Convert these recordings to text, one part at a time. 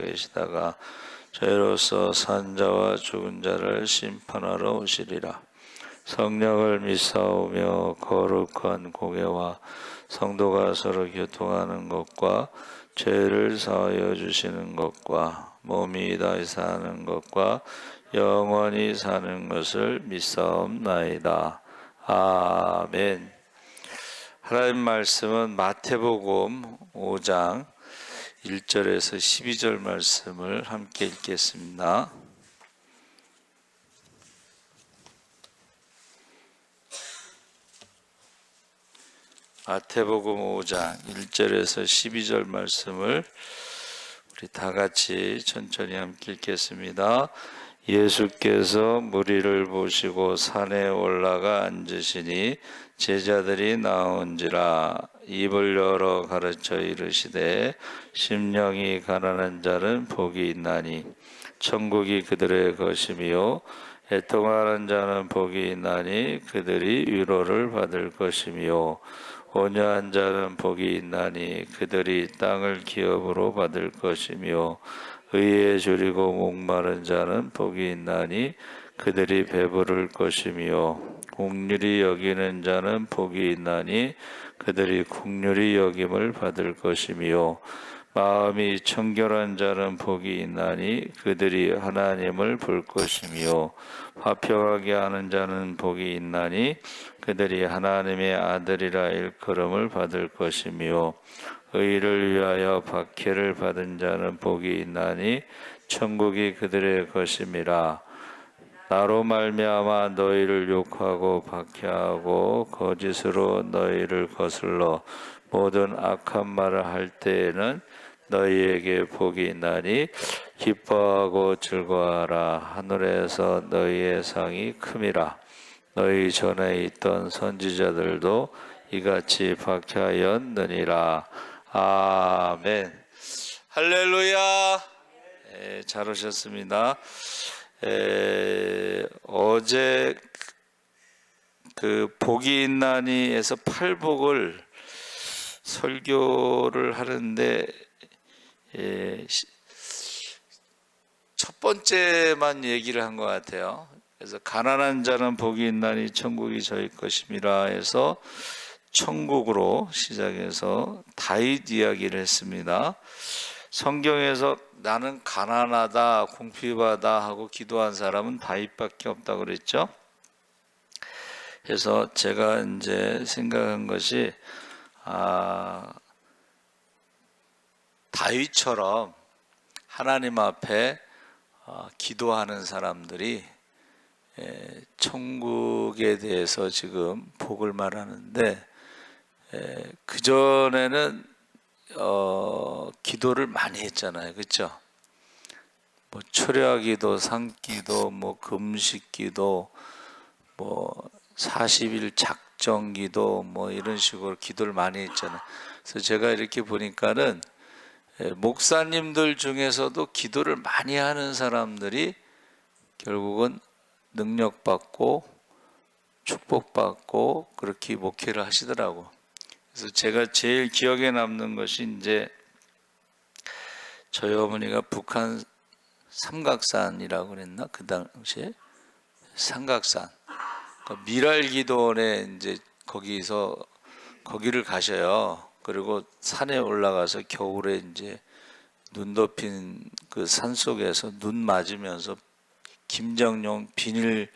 계시다가 저희로서 산 자와 죽은 자를 심판하러 오시리라. 성령을 믿사오며 거룩한 공예와 성도가 서로 교통하는 것과 죄를 사하여 주시는 것과 몸이 다시 사는 것과 영원히 사는 것을 믿사옵나이다. 아멘. 하나님 말씀은 마태복음 5장 1절에서 12절 말씀을 함께 읽겠습니다. 마태복음 5장 1절에서 12절 말씀을 우리 다 같이 천천히 함께 읽겠습니다. 예수께서 무리를 보시고 산에 올라가 앉으시니 제자들이 나온지라. 입을 열어 가르쳐 이르시되 심령이 가난한 자는 복이 있나니 천국이 그들의 것이며 애통하는 자는 복이 있나니 그들이 위로를 받을 것이며 온유한 자는 복이 있나니 그들이 땅을 기업으로 받을 것이며 의에 줄이고 목마른 자는 복이 있나니 그들이 배부를 것이며 긍휼히 여기는 자는 복이 있나니 그들이 긍휼히 여김을 받을 것이며 마음이 청결한 자는 복이 있나니 그들이 하나님을 볼 것이며 화평하게 하는 자는 복이 있나니 그들이 하나님의 아들이라 일컬음을 받을 것이며 의를 위하여 박해를 받은 자는 복이 있나니 천국이 그들의 것임이라. 나로 말미암아 너희를 욕하고 박해하고 거짓으로 너희를 거슬러 모든 악한 말을 할 때에는 너희에게 복이 있나니 기뻐하고 즐거워하라. 하늘에서 너희의 상이 큼이라. 너희 전에 있던 선지자들도 이같이 박해하였느니라. 아멘. 할렐루야. 잘 오셨습니다. 어제 그 복이 있나니에서 팔복을 설교를 하는데 첫 번째만 얘기를 한 것 같아요. 그래서 가난한 자는 복이 있나니 천국이 저희 것임이라 해서 천국으로 시작해서 다윗 이야기를 했습니다. 성경에서 나는 가난하다, 궁핍하다 하고 기도한 사람은 다윗밖에 없다고 그랬죠. 그래서 제가 이제 생각한 것이 다윗처럼 하나님 앞에 기도하는 사람들이 천국에 대해서 지금 복을 말하는데 그전에는 기도를 많이 했잖아요. 그렇죠? 뭐 초려기도, 산기도, 뭐 금식기도, 뭐 40일 작정기도 뭐 이런 식으로 기도를 많이 했잖아요. 그래서 제가 이렇게 보니까는 목사님들 중에서도 기도를 많이 하는 사람들이 결국은 능력받고 축복받고 그렇게 목회를 하시더라고. 그래서 제가 제일 기억에 남는 것이 이제 저희 어머니가 북한 삼각산이라고 그랬나? 그 당시에 삼각산 미랄기도원에 이제 거기를 가셔요. 그리고 산에 올라가서 겨울에 이제 눈 덮인 그 산 속에서 눈 맞으면서 김정용 비닐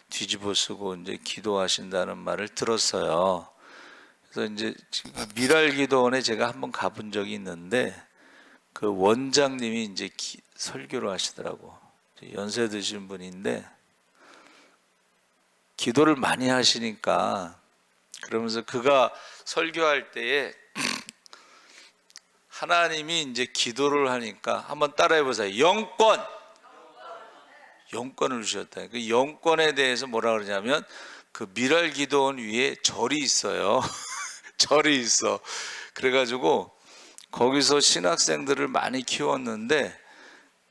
뒤집어 쓰고 이제 기도하신다는 말을 들었어요. 그래서 이제 미랄기도원에 제가 한번 가본 적이 있는데 그 원장님이 이제 설교를 하시더라고. 연세 드신 분인데 기도를 많이 하시니까 그러면서 그가 설교할 때에 하나님이 이제 기도를 하니까 한번 따라해 보세요. 영권을 주셨다. 그 영권에 대해서 뭐라 그러냐면 그 미랄기도원 위에 절이 있어요. 절이 있어. 그래가지고 거기서 신학생들을 많이 키웠는데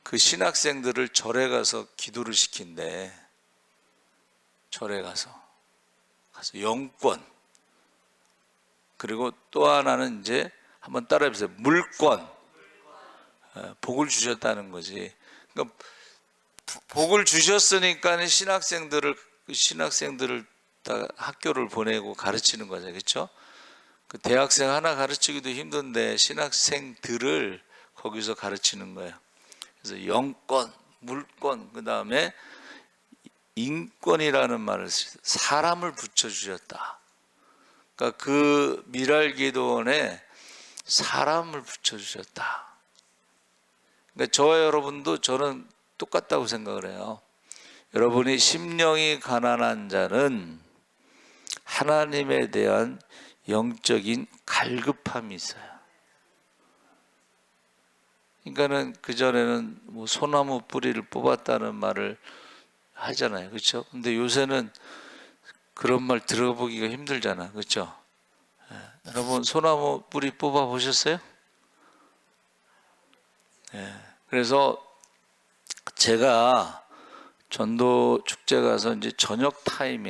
그 신학생들을 절에 가서 기도를 시킨대. 절에 가서 영권. 그리고 또 하나는 이제 한번 따라해보세요. 물권. 복을 주셨다는 거지. 그러니까 복을 주셨으니까 신학생들을 다 학교를 보내고 가르치는 거죠, 그렇죠? 그 대학생 하나 가르치기도 힘든데 신학생들을 거기서 가르치는 거예요. 그래서 영권, 물권, 그 다음에 인권이라는 말을 사람을 붙여주셨다. 그러니까 그 미랄기도원에 사람을 붙여주셨다. 그러니까 저와 여러분도 저는 똑같다고 생각을 해요. 여러분이 심령이 가난한 자는 하나님에 대한 영적인 갈급함이 있어요. 그러니까는 그전에는 뭐 소나무 뿌리를 뽑았다는 말을 하잖아요. 그렇죠? 근데 요새는 그런 말 들어보기가 힘들잖아. 그렇죠? 여러분 소나무 뿌리 뽑아 보셨어요? 그래서 제가 전도 축제 가서 이제 저녁 타임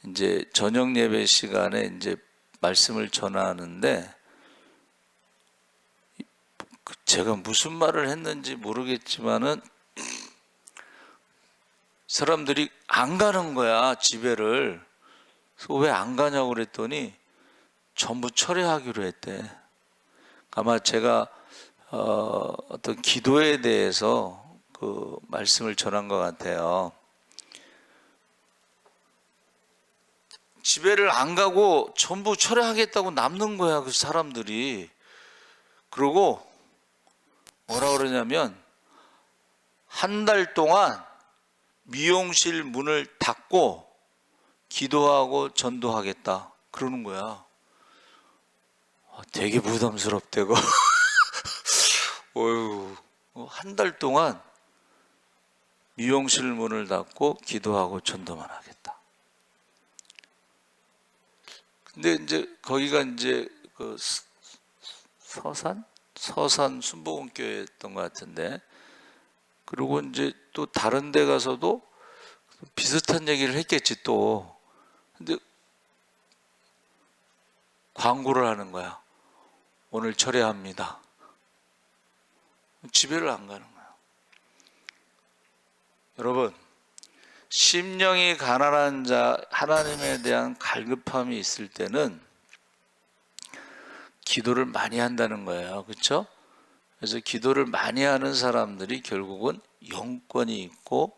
이제 저녁 예배 시간에 이제 말씀을 전하는데 제가 무슨 말을 했는지 모르겠지만은 사람들이 안 가는 거야, 집회를. 그래서 왜 안 가냐고 그랬더니 전부 철회하기로 했대. 아마 제가 어떤 기도에 대해서 그 말씀을 전한 것 같아요. 집회를 안 가고 전부 철회하겠다고 남는 거야, 그 사람들이. 그러고 뭐라 그러냐면 한 달 동안 미용실 문을 닫고 기도하고 전도하겠다 그러는 거야. 되게 부담스럽대고. 어휴, 한 달 동안 미용실 문을 닫고 기도하고 전도만 하겠다. 근데 이제 거기가 이제 그 서산 순복음교회였던 것 같은데, 그리고 이제 또 다른 데 가서도 비슷한 얘기를 했겠지 또. 근데 광고를 하는 거야. 오늘 철회합니다. 집회를 안 가는 거야. 여러분, 심령이 가난한 자, 하나님에 대한 갈급함이 있을 때는 기도를 많이 한다는 거예요. 그렇죠? 그래서 기도를 많이 하는 사람들이 결국은 영권이 있고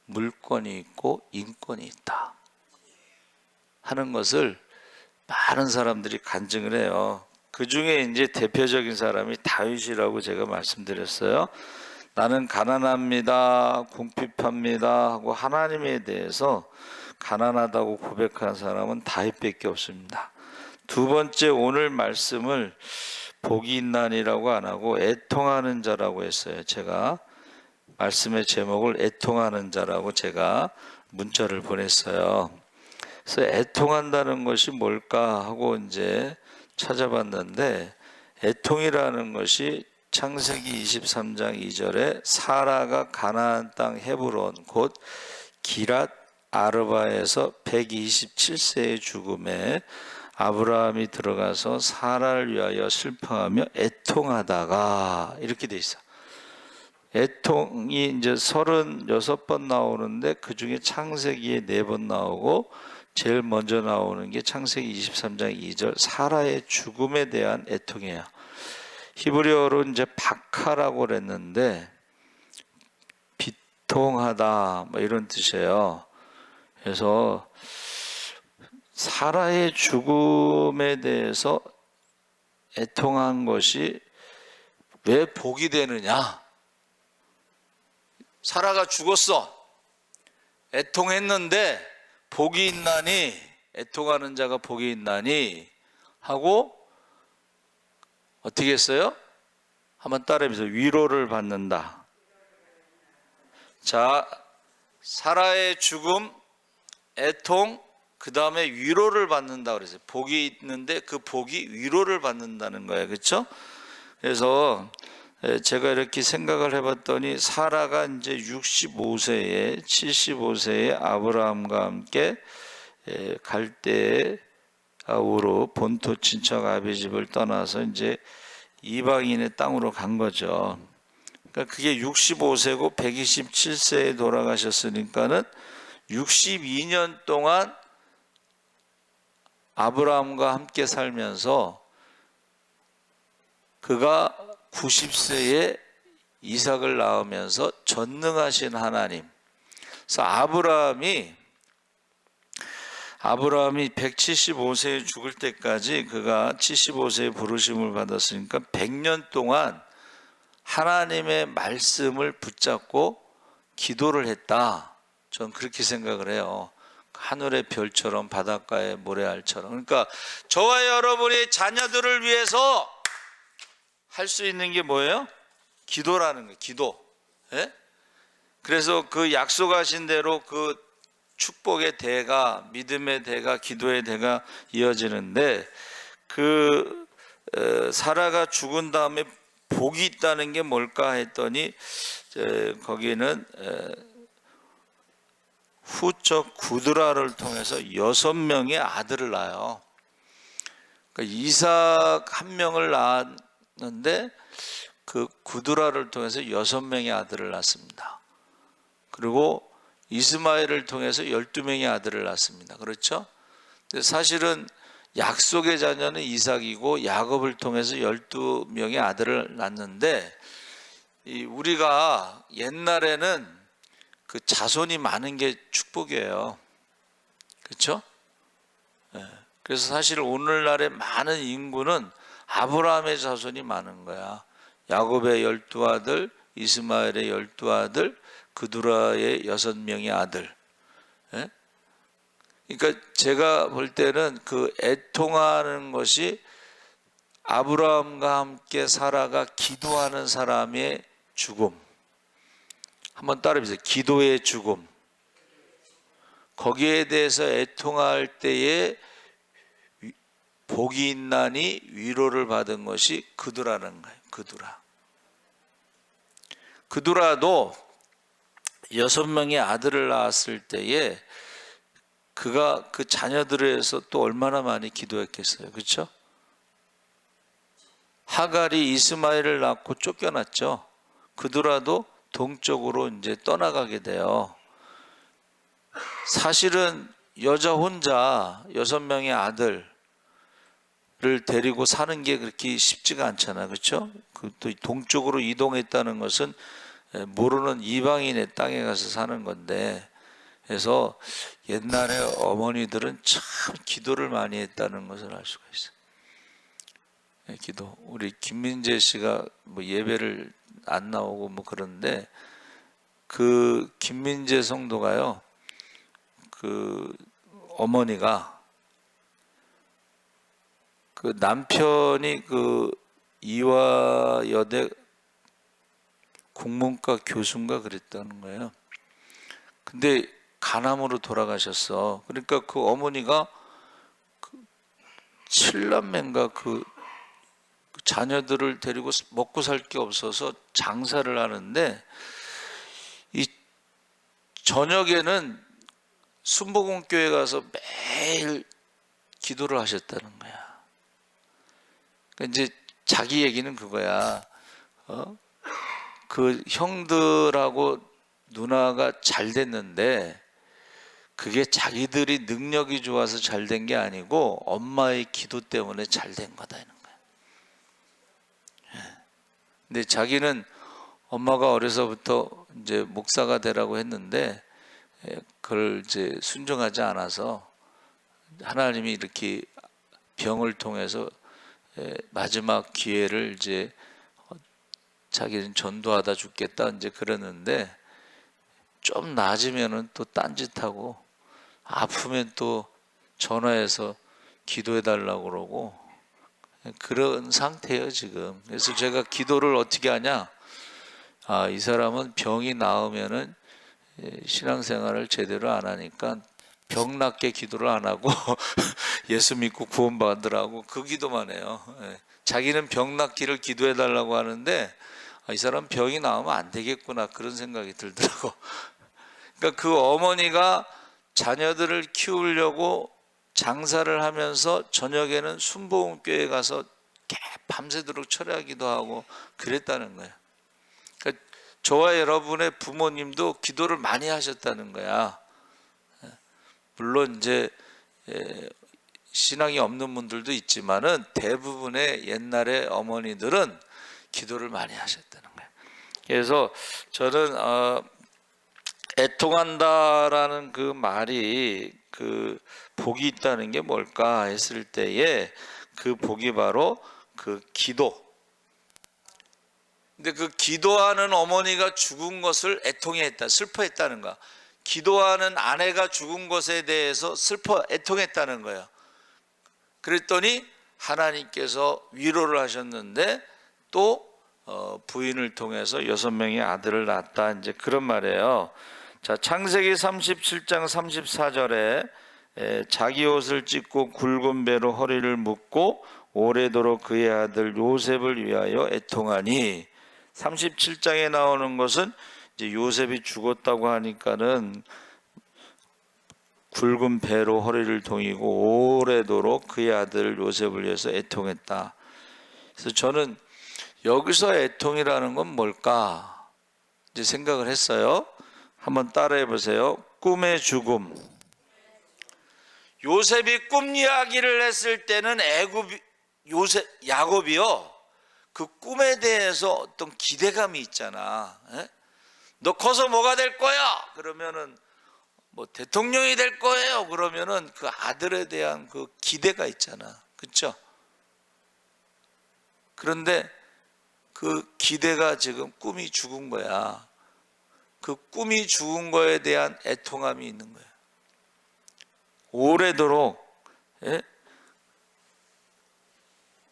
물권이 있고 인권이 있다 하는 것을 많은 사람들이 간증을 해요. 그 중에 이제 대표적인 사람이 다윗이라고 제가 말씀드렸어요. 나는 가난합니다, 궁핍합니다 하고 하나님에 대해서 가난하다고 고백한 사람은 다윗밖에 없습니다. 두 번째, 오늘 말씀을 복이 있나니라고 안 하고 애통하는 자라고 했어요. 제가 말씀의 제목을 애통하는 자라고 제가 문자를 보냈어요. 그래서 애통한다는 것이 뭘까 하고 이제 찾아봤는데, 애통이라는 것이 창세기 23장 2절에 사라가 가나안 땅 헤브론 곧 기랏 아르바에서 127세의 죽음에 아브라함이 들어가서 사라를 위하여 슬퍼하며 애통하다가 이렇게 돼 있어. 애통이 이제 36번 나오는데 그 중에 창세기에 4번 나오고 제일 먼저 나오는 게 창세기 23장 2절 사라의 죽음에 대한 애통이에요. 히브리어로 이제 바카라고 그랬는데 비통하다 뭐 이런 뜻이에요. 그래서 사라의 죽음에 대해서 애통한 것이 왜 복이 되느냐? 사라가 죽었어. 애통했는데 복이 있나니, 애통하는 자가 복이 있나니 하고 어떻게 했어요? 한번 따라해보세요. 위로를 받는다. 자, 사라의 죽음, 애통, 그 다음에 위로를 받는다 그랬어요. 복이 있는데 그 복이 위로를 받는다는 거예요. 그렇죠? 그래서 제가 이렇게 생각을 해봤더니 사라가 이제 65세에 75세에 아브라함과 함께 갈 때에 우로 본토 친척 아비 집을 떠나서 이제 이방인의 땅으로 간 거죠. 그러니까 그게 65세고 127세에 돌아가셨으니까는 62년 동안 아브라함과 함께 살면서 그가 90세에 이삭을 낳으면서 전능하신 하나님. 그래서 아브라함이 175세에 죽을 때까지 그가 75세에 부르심을 받았으니까 100년 동안 하나님의 말씀을 붙잡고 기도를 했다. 전 그렇게 생각을 해요. 하늘의 별처럼 바닷가의 모래알처럼. 그러니까 저와 여러분이 자녀들을 위해서 할 수 있는 게 뭐예요? 기도라는 거예요. 기도. 예? 그래서 그 약속하신 대로 그 축복의 대가, 믿음의 대가, 기도의 대가 이어지는데 사라가 죽은 다음에 복이 있다는 게 뭘까 했더니 거기는 후적 구드라를 통해서 6명의 아들을 낳아요. 그러니까 이삭 한 명을 낳았는데 그 구드라를 통해서 6명의 아들을 낳습니다. 그리고 이스마엘을 통해서 12명의 아들을 낳습니다. 그렇죠? 사실은 약속의 자녀는 이삭이고 야곱을 통해서 12명의 아들을 낳는데 우리가 옛날에는 그 자손이 많은 게 축복이에요. 그렇죠? 그래서 사실 오늘날의 많은 인구는 아브라함의 자손이 많은 거야. 야곱의 12아들, 이스마엘의 12아들, 그두라의 6명의 아들. 그러니까 제가 볼 때는 그 애통하는 것이 아브라함과 함께 사라가 기도하는 사람의 죽음. 한번 따라해보세요. 기도의 죽음. 거기에 대해서 애통할 때에 복이 있나니 위로를 받은 것이 그두라는 거예요. 그두라도 6명의 아들을 낳았을 때에 그가 그 자녀들을 위해서 또 얼마나 많이 기도했겠어요. 그렇죠? 하갈이 이스마엘을 낳고 쫓겨났죠. 그두라도 동쪽으로 이제 떠나가게 돼요. 사실은 여자 혼자 6명의 아들을 데리고 사는 게 그렇게 쉽지가 않잖아요. 그렇죠? 또 동쪽으로 이동했다는 것은 모르는 이방인의 땅에 가서 사는 건데, 그래서 옛날에 어머니들은 참 기도를 많이 했다는 것을 알 수가 있어요. 기도. 우리 김민재 씨가 뭐 예배를 안 나오고 뭐 그런데 그 김민재 성도가요, 그 어머니가 그 남편이 그 이화여대 국문과 교수인가 그랬다는 거예요. 근데 간암으로 돌아가셨어. 그러니까 그 어머니가 그 7남매인가 그 자녀들을 데리고 먹고 살 게 없어서 장사를 하는데 이 저녁에는 순복음교회 가서 매일 기도를 하셨다는 거야. 그러니까 이제 자기 얘기는 그거야. 그 형들하고 누나가 잘 됐는데 그게 자기들이 능력이 좋아서 잘 된 게 아니고 엄마의 기도 때문에 잘 된 거다 이런 거야. 근데 자기는 엄마가 어려서부터 이제 목사가 되라고 했는데 그걸 이제 순종하지 않아서 하나님이 이렇게 병을 통해서 마지막 기회를 이제 자기는 전도하다 죽겠다 이제 그러는데 좀 나아지면은 또 딴짓하고 아프면 또 전화해서 기도해 달라고 그러고 그런 상태예요 지금. 그래서 제가 기도를 어떻게 하냐? 이 사람은 병이 나으면은 신앙생활을 제대로 안 하니까 병 낫게 기도를 안 하고 예수 믿고 구원받으라고 그 기도만 해요. 자기는 병 낫기를 기도해 달라고 하는데 이 사람 병이 나으면 안 되겠구나 그런 생각이 들더라고. 그러니까 그 어머니가 자녀들을 키우려고 장사를 하면서 저녁에는 순복음교회 가서 밤새도록 철야기도 하고 그랬다는 거예요. 그러니까 저와 여러분의 부모님도 기도를 많이 하셨다는 거야. 물론 이제 신앙이 없는 분들도 있지만은 대부분의 옛날의 어머니들은 기도를 많이 하셨다는 거예요. 그래서 저는 애통한다라는 그 말이 그 복이 있다는 게 뭘까 했을 때에 그 복이 바로 그 기도. 근데 그 기도하는 어머니가 죽은 것을 애통해했다, 슬퍼했다는 거야. 기도하는 아내가 죽은 것에 대해서 애통했다는 거예요. 그랬더니 하나님께서 위로를 하셨는데 또 부인을 통해서 6명의 아들을 낳았다, 이제 그런 말이에요. 자, 창세기 37장 34절에 자기 옷을 찢고 굵은 배로 허리를 묶고 오래도록 그의 아들 요셉을 위하여 애통하니, 37장에 나오는 것은 이제 요셉이 죽었다고 하니까는 굵은 배로 허리를 동이고 오래도록 그의 아들 요셉을 위해서 애통했다. 그래서 저는 여기서 애통이라는 건 뭘까 이제 생각을 했어요. 한번 따라해 보세요. 꿈의 죽음. 요셉이 꿈 이야기를 했을 때는 야곱이요, 그 꿈에 대해서 어떤 기대감이 있잖아. 너 커서 뭐가 될 거야? 그러면은 뭐 대통령이 될 거예요. 그러면은 그 아들에 대한 그 기대가 있잖아. 그렇죠? 그런데 그 기대가 지금 꿈이 죽은 거야. 그 꿈이 죽은 거에 대한 애통함이 있는 거야. 오래도록.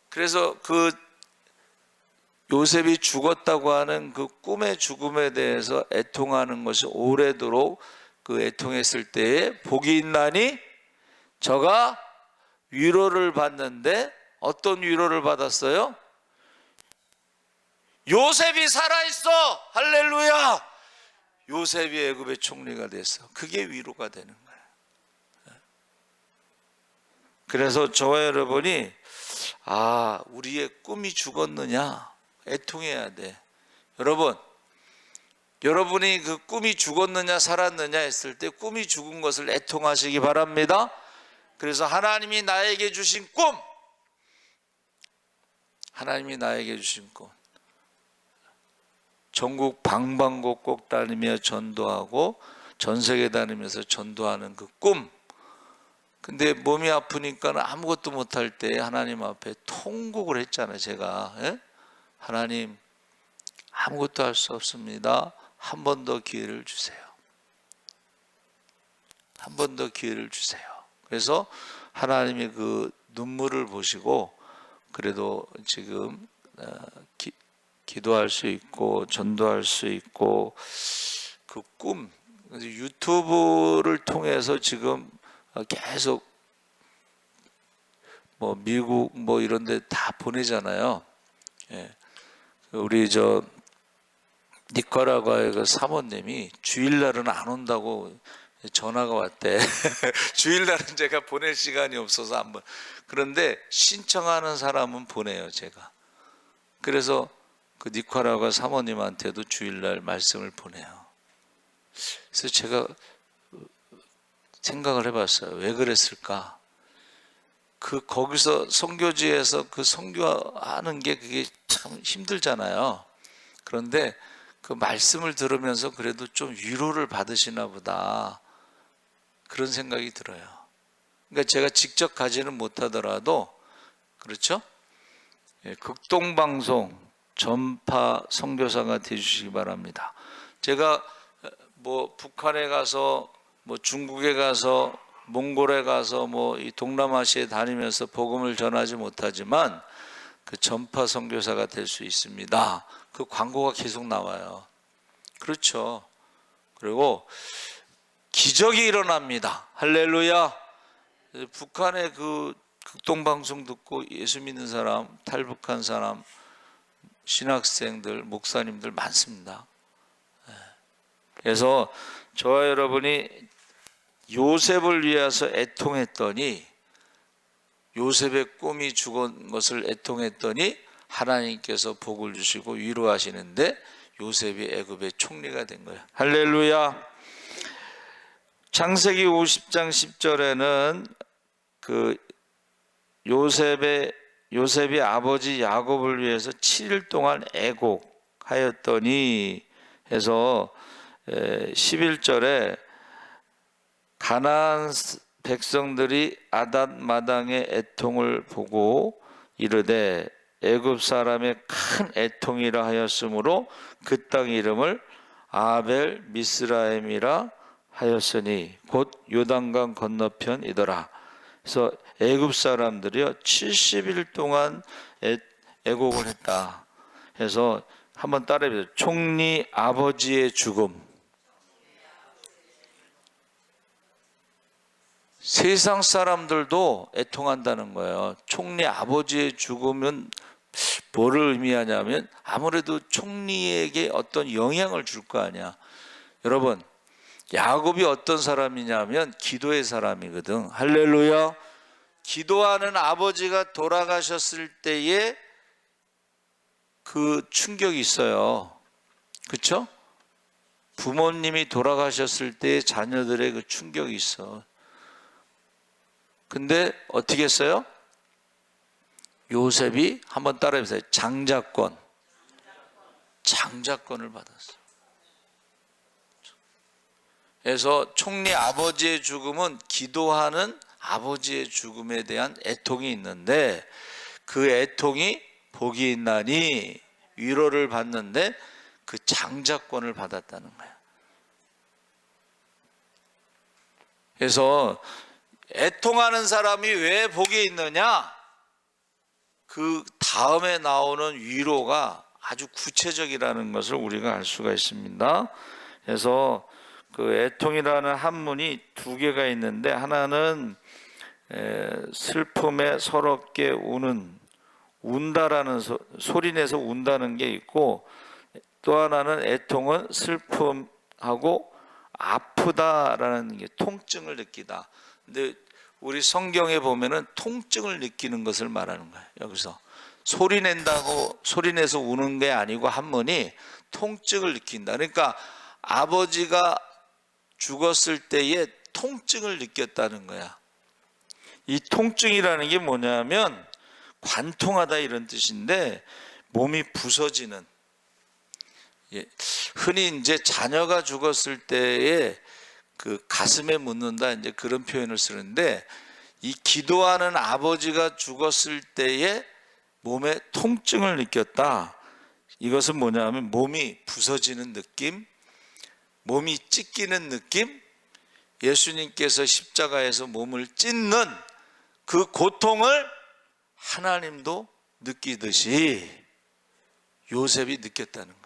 그래서 그 요셉이 죽었다고 하는 그 꿈의 죽음에 대해서 애통하는 것이 오래도록 그 애통했을 때에 복이 있나니 저가 위로를 받는데, 어떤 위로를 받았어요? 요셉이 살아있어. 할렐루야. 요셉이 애굽의 총리가 됐어. 그게 위로가 되는 거예요. 그래서 저와 여러분이 우리의 꿈이 죽었느냐 애통해야 돼. 여러분이 그 꿈이 죽었느냐 살았느냐 했을 때 꿈이 죽은 것을 애통하시기 바랍니다. 그래서 하나님이 나에게 주신 꿈, 전국 방방곡곡 다니며 전도하고 전 세계 다니면서 전도하는 그 꿈. 근데 몸이 아프니까 아무것도 못할 때 하나님 앞에 통곡을 했잖아요. 제가 하나님, 아무것도 할 수 없습니다. 한 번 더 기회를 주세요. 한 번 더 기회를 주세요. 그래서 하나님의 그 눈물을 보시고 그래도 지금 기도할 수 있고 전도할 수 있고 그 꿈, 유튜브를 통해서 지금 계속 뭐 미국 뭐 이런 데 다 보내잖아요. 우리 니카라과의 그 사모님이 주일날은 안 온다고 전화가 왔대. 주일날은 제가 보낼 시간이 없어서 안 번. 그런데 신청하는 사람은 보내요, 제가. 그래서 그 니카라과 사모님한테도 주일날 말씀을 보내요. 그래서 제가 생각을 해봤어요. 왜 그랬을까? 거기서 선교지에서 그 선교하는 게 그게 참 힘들잖아요. 그런데 그 말씀을 들으면서 그래도 좀 위로를 받으시나 보다, 그런 생각이 들어요. 그러니까 제가 직접 가지는 못하더라도, 그렇죠? 극동방송 전파 선교사가 되주시기 바랍니다. 제가 뭐 북한에 가서 뭐 중국에 가서 몽골에 가서 뭐 이 동남아시아에 다니면서 복음을 전하지 못하지만 그 전파 선교사가 될 수 있습니다. 그 광고가 계속 나와요. 그렇죠. 그리고 기적이 일어납니다. 할렐루야. 북한의 그 극동방송 듣고 예수 믿는 사람, 탈북한 사람, 신학생들, 목사님들 많습니다. 그래서 저와 여러분이 요셉을 위해서 애통했더니 요셉의 꿈이 죽은 것을 애통했더니 하나님께서 복을 주시고 위로하시는데 요셉이 애굽의 총리가 된 거예요. 할렐루야. 창세기 50장 10절에는 그 요셉이 아버지 야곱을 위해서 7일 동안 애곡하였더니 해서 11절에 가나안 백성들이 아닷 마당의 애통을 보고 이르되 애굽 사람의 큰 애통이라 하였으므로 그 땅 이름을 아벨 미스라임이라 하였으니 곧 요단강 건너편이더라. 그래서 애굽 사람들이요 70일 동안 애곡을 했다. 해서 한번 따라해보세요. 총리 아버지의 죽음. 세상 사람들도 애통한다는 거예요. 총리 아버지의 죽음은 뭐를 의미하냐면 아무래도 총리에게 어떤 영향을 줄 거 아니야. 여러분, 야곱이 어떤 사람이냐면 기도의 사람이거든. 할렐루야. 기도하는 아버지가 돌아가셨을 때에 그 충격이 있어요. 그렇죠? 부모님이 돌아가셨을 때 자녀들의 그 충격이 있어. 근데 어떻게 했어요? 요셉이 한번 따라해보세요. 장자권을 받았어요. 그래서 총리 아버지의 죽음은 기도하는 아버지의 죽음에 대한 애통이 있는데 그 애통이 복이 있나니 위로를 받는데 그 장자권을 받았다는 거예요. 그래서 애통하는 사람이 왜 복이 있느냐? 그 다음에 나오는 위로가 아주 구체적이라는 것을 우리가 알 수가 있습니다. 그래서 그 애통이라는 한문이 두 개가 있는데 하나는 슬픔에 서럽게 운다라는 소리내서 운다는 게 있고 또 하나는 애통은 슬픔하고 아프다라는 게 통증을 느끼다. 근데 우리 성경에 보면은 통증을 느끼는 것을 말하는 거예요. 여기서 소리내서 우는 게 아니고 한문이 통증을 느낀다. 그러니까 아버지가 죽었을 때에 통증을 느꼈다는 거야. 이 통증이라는 게 뭐냐면 관통하다 이런 뜻인데 몸이 부서지는. 흔히 이제 자녀가 죽었을 때에 그 가슴에 묻는다 이제 그런 표현을 쓰는데 이 기도하는 아버지가 죽었을 때에 몸에 통증을 느꼈다. 이것은 뭐냐면 몸이 부서지는 느낌, 몸이 찢기는 느낌, 예수님께서 십자가에서 몸을 찢는 그 고통을 하나님도 느끼듯이 요셉이 느꼈다는 거예요.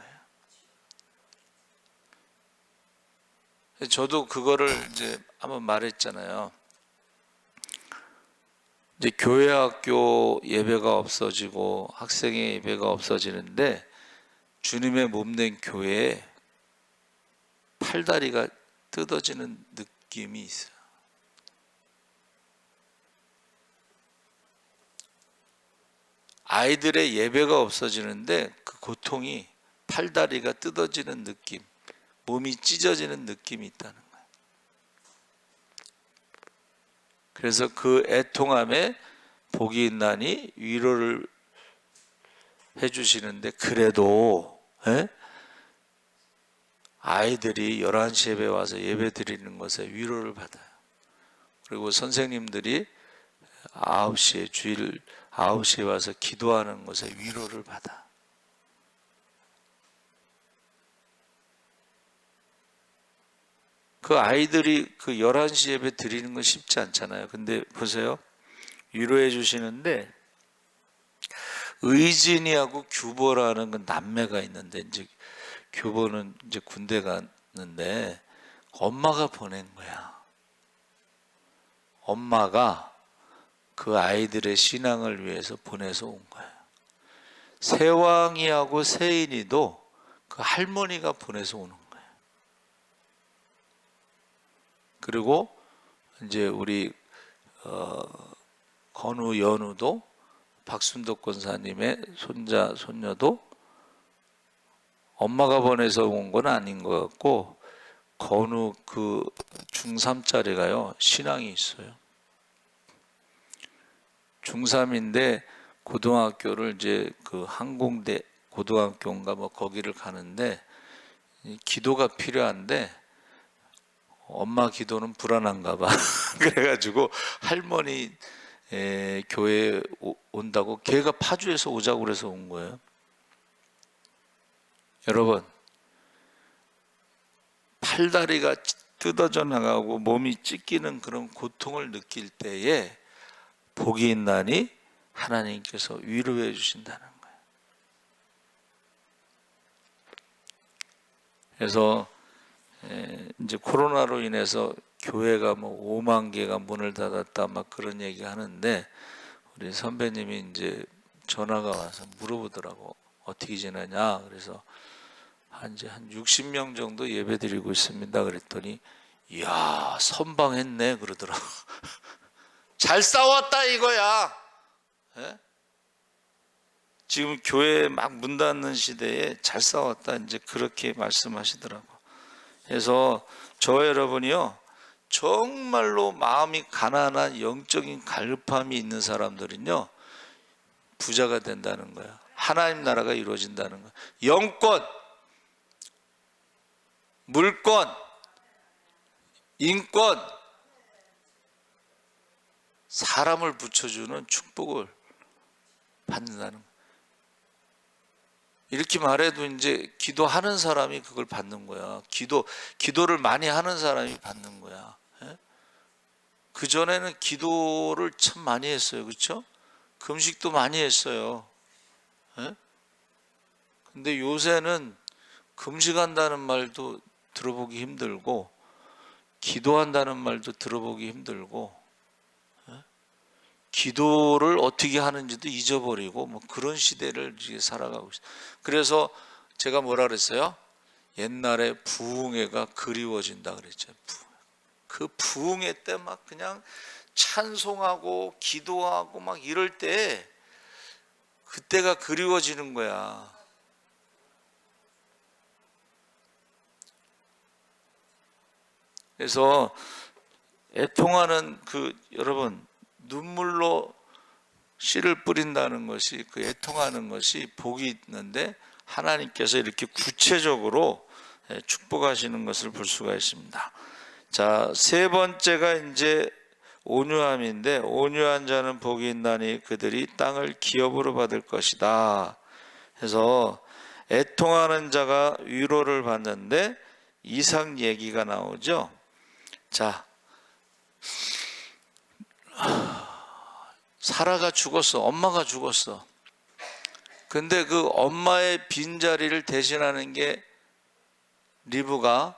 저도 그거를 이제 한번 말했잖아요. 이제 교회 학교 예배가 없어지고 학생의 예배가 없어지는데 주님의 몸된 교회에 팔다리가 뜯어지는 느낌이 있어요. 아이들의 예배가 없어지는데 그 고통이 팔다리가 뜯어지는 느낌, 몸이 찢어지는 느낌이 있다는 거예요. 그래서 그 애통함에 복이 있나니 위로를 해주시는데 그래도 아이들이 11시 예배 와서 예배 드리는 것에 위로를 받아요. 그리고 선생님들이 9시에 주일 9시에 와서 기도하는 것에 위로를 받아. 그 아이들이 그 11시 예배 드리는 건 쉽지 않잖아요. 근데 보세요. 위로해 주시는데 의진이하고 규보라는 건 남매가 있는데 이제 규보는 이제 군대 갔는데 엄마가 보낸 거야. 엄마가 그 아이들의 신앙을 위해서 보내서 온 거야. 세왕이하고 세인이도 그 할머니가 보내서 오는 거야. 그리고 이제 우리 건우, 연우도 박순덕 권사님의 손자, 손녀도 엄마가 보내서 온 건 아닌 것 같고, 건우 그 중3짜리가요 신앙이 있어요. 중3인데 고등학교를 이제 그 항공대 고등학교인가 뭐 거기를 가는데 기도가 필요한데 엄마 기도는 불안한가 봐. 그래가지고 할머니 교회에 온다고, 걔가 파주에서 오자고 그래서 온 거예요. 여러분, 팔다리가 뜯어져 나가고 몸이 찢기는 그런 고통을 느낄 때에 복이 있나니 하나님께서 위로해 주신다는 거예요. 그래서 이제 코로나로 인해서 교회가 뭐 5만 개가 문을 닫았다 막 그런 얘기 하는데, 우리 선배님이 이제 전화가 와서 물어보더라고. 어떻게 지내냐. 그래서 이제 한 60명 정도 예배 드리고 있습니다. 그랬더니 이야 선방했네 그러더라고. 잘 싸웠다 이거야. 예? 지금 교회 막 문 닫는 시대에 잘 싸웠다 이제 그렇게 말씀하시더라고. 그래서 저 여러분이요 정말로 마음이 가난한 영적인 갈급함이 있는 사람들은요 부자가 된다는 거야. 하나님 나라가 이루어진다는 거야. 영권, 물권, 인권, 사람을 붙여주는 축복을 받는다는 거야. 이렇게 말해도 이제 기도하는 사람이 그걸 받는 거야. 기도를 많이 하는 사람이 받는 거야. 그 전에는 기도를 참 많이 했어요, 그렇죠? 금식도 많이 했어요. 근데 요새는 금식한다는 말도 들어보기 힘들고 기도한다는 말도 들어보기 힘들고 기도를 어떻게 하는지도 잊어버리고 뭐 그런 시대를 이제 살아가고 있어요. 그래서 제가 뭐라 그랬어요? 옛날에 부흥회가 그리워진다 그랬죠. 그 부흥회 때 막 그냥 찬송하고 기도하고 막 이럴 때 그때가 그리워지는 거야. 그래서 애통하는 여러분 눈물로 씨를 뿌린다는 것이, 그 애통하는 것이 복이 있는데 하나님께서 이렇게 구체적으로 축복하시는 것을 볼 수가 있습니다. 자, 세 번째가 이제 온유함인데, 온유한 자는 복이 있나니 그들이 땅을 기업으로 받을 것이다. 그래서 애통하는 자가 위로를 받는데 이삭 얘기가 나오죠. 자, 사라가 죽었어. 엄마가 죽었어. 근데 그 엄마의 빈자리를 대신하는 게 리브가가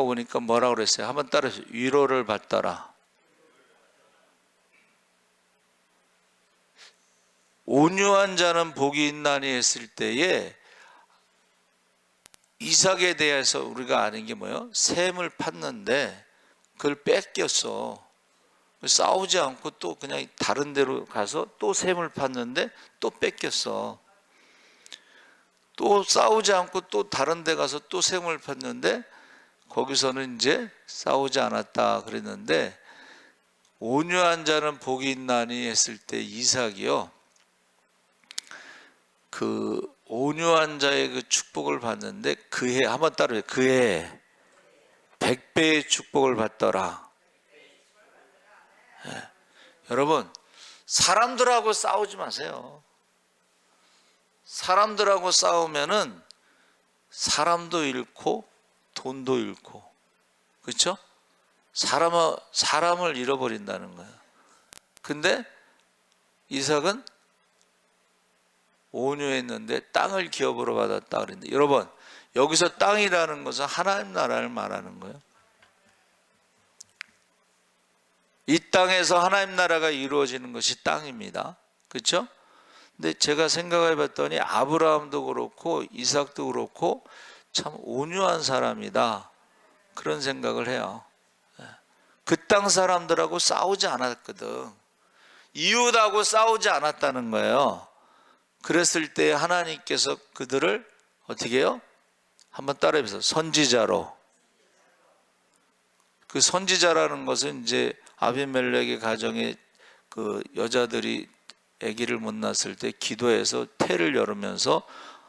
오니까 뭐라고 그랬어요? 한번 따라서 위로를 받더라. 온유한 자는 복이 있나니 했을 때에 이삭에 대해서 우리가 아는 게 뭐예요? 샘을 팠는데 그걸 뺏겼어. 싸우지 않고 또 그냥 다른 데로 가서 또 샘을 팠는데 또 뺏겼어. 또 싸우지 않고 또 다른 데 가서 또 샘을 팠는데 거기서는 이제 싸우지 않았다 그랬는데, 온유한 자는 복이 있나니 했을 때 이삭이요, 그 온유한 자의 그 축복을 받는데 그해, 한번 따라해요. 그해 100배의 축복을 받더라. 네. 여러분, 사람들하고 싸우지 마세요. 사람들하고 싸우면은 사람도 잃고 돈도 잃고, 그렇죠? 사람을 잃어버린다는 거예요. 근데 이삭은 온유했는데 땅을 기업으로 받았다 그랬는데, 여러분 여기서 땅이라는 것은 하나님 나라를 말하는 거예요. 이 땅에서 하나님 나라가 이루어지는 것이 땅입니다. 그렇죠? 근데 제가 생각해 봤더니 아브라함도 그렇고 이삭도 그렇고 참 온유한 사람이다, 그런 생각을 해요. 그 땅 사람들하고 싸우지 않았거든. 이웃하고 싸우지 않았다는 거예요. 그랬을 때 하나님께서 그들을 어떻게 해요? 한번 따라해보세요. 선지자로. 그 선지자라는 것은 이제 아비멜렉의 가정에 그 여자들이 아기를 못 낳았을 때 기도해서 태를 열으면서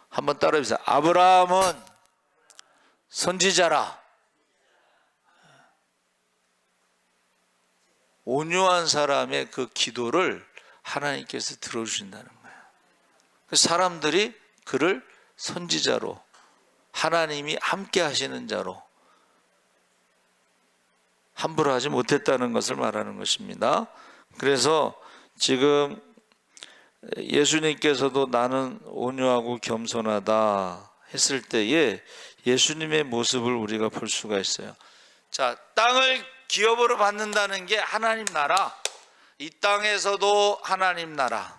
한번 따라해보세요. 아브라함은 선지자라. 온유한 사람의 그 기도를 하나님께서 들어주신다는 거예요. 사람들이 그를 선지자로, 하나님이 함께 하시는 자로 함부로 하지 못했다는 것을 말하는 것입니다. 그래서 지금 예수님께서도 나는 온유하고 겸손하다 했을 때에 예수님의 모습을 우리가 볼 수가 있어요. 자, 땅을 기업으로 받는다는 게 하나님 나라, 이 땅에서도 하나님 나라,